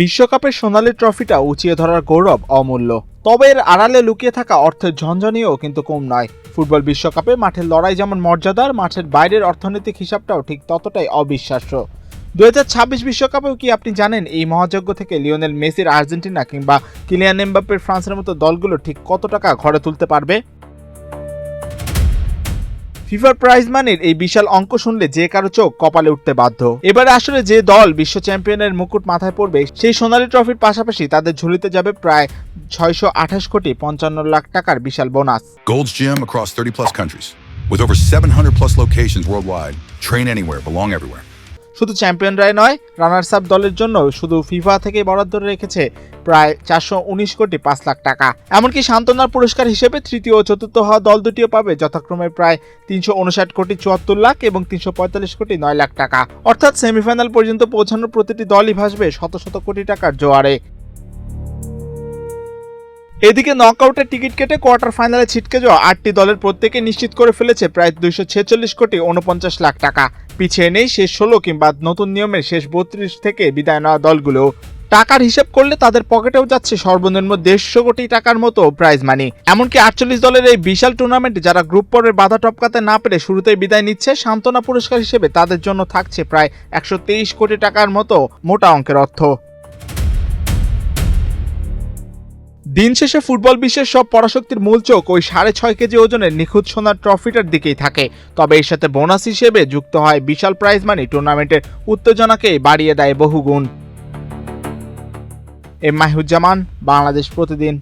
বিশ্বকাপের সোনালী ট্রফিটা উঁচিয়ে ধরার গৌরব অমূল্য, তবে এর আড়ালে লুকিয়ে থাকা অর্থের ঝনঝনিও কিন্তু কম নয়। ফুটবল বিশ্বকাপে মাঠের লড়াই যেমন মর্যাদার, মাঠের বাইরের অর্থনৈতিক হিসাবটাও ঠিক ততটাই অবিশ্বাস্য। 2026 বিশ্বকাপেও কি আপনি জানেন এই মহাযজ্ঞ থেকে লিওনেল মেসির আর্জেন্টিনা কিংবা কিলিয়ান এমবাপ্পের ফ্রান্সের মতো দলগুলো ঠিক কত টাকা ঘরে তুলতে পারবে? ফিফার প্রাইজ মানির এই বিশাল অঙ্ক শুনলে যে কারো চোখ কপালে উঠতে বাধ্য। এবারে আসলে যে দল বিশ্ব চ্যাম্পিয়নের মুকুট মাথায় পড়বে, সেই সোনালী ট্রফির পাশাপাশি তাদের ঝুলিতে যাবে প্রায় 628 কোটি 55 লাখ টাকার বিশাল bonus. Gold's Gym across 30 plus countries with over 700 plus locations worldwide. Train anywhere, belong everywhere. শুধু চ্যাম্পিয়নরাই নয়, রানার্স আপ দলের জন্য শুধু ফিফা থেকে বরাদ্দ রেখেছে প্রায় 419 কোটি 5 লাখ টাকা। এমনকি সান্ত্বনার পুরস্কার হিসেবে তৃতীয় ও চতুর্থ হওয়া দল দুটিও পাবে যথাক্রমে প্রায় 359 কোটি 74 লাখ এবং 345 কোটি 9 লাখ টাকা। অর্থাৎ সেমিফাইনাল পর্যন্ত পৌঁছানোর প্রতিটি দলই ভাসবে শত শত কোটি টাকার জোয়ারে। এদিকে নকআউটের টিকিট কেটে কোয়ার্টার ফাইনালে ছিটকে যাওয়া 8টি দলের প্রত্যেকে নিশ্চিত করে ফেলেছে প্রায় 246 কোটি 49 লাখ টাকা। পিছিয়ে নেই শেষ 16 কিংবা নতুন নিয়মের শেষ 32 থেকে বিদায় নেওয়া দলগুলো। টাকার হিসাব করলে তাদের পকেটেও যাচ্ছে সর্বনিম্ন 150 কোটি টাকার মতো প্রাইজ মানি। এমনকি 48 দলের এই বিশাল টুর্নামেন্টে যারা গ্রুপ পর্বের বাধা টপকাতে না পেরে শুরুতেই বিদায় নিচ্ছে, সান্ত্বনা পুরস্কার হিসেবে তাদের জন্য থাকছে প্রায় 123 কোটি টাকার মতো মোটা অঙ্কের অর্থ। দিন শেষে ফুটবল বিশ্বের সব পরাশক্তির মূল চোখ ওই 6.5 কেজি ওজনের নিখুঁত সোনার ট্রফিটার দিকেই থাকে। তবে এর সাথে বোনাস হিসেবে যুক্ত হয় বিশাল প্রাইজ মানি টুর্নামেন্টের উত্তেজনাকে বাড়িয়ে দেয় বহুগুণ। মাহিউজ্জামান, বাংলাদেশ প্রতিদিন।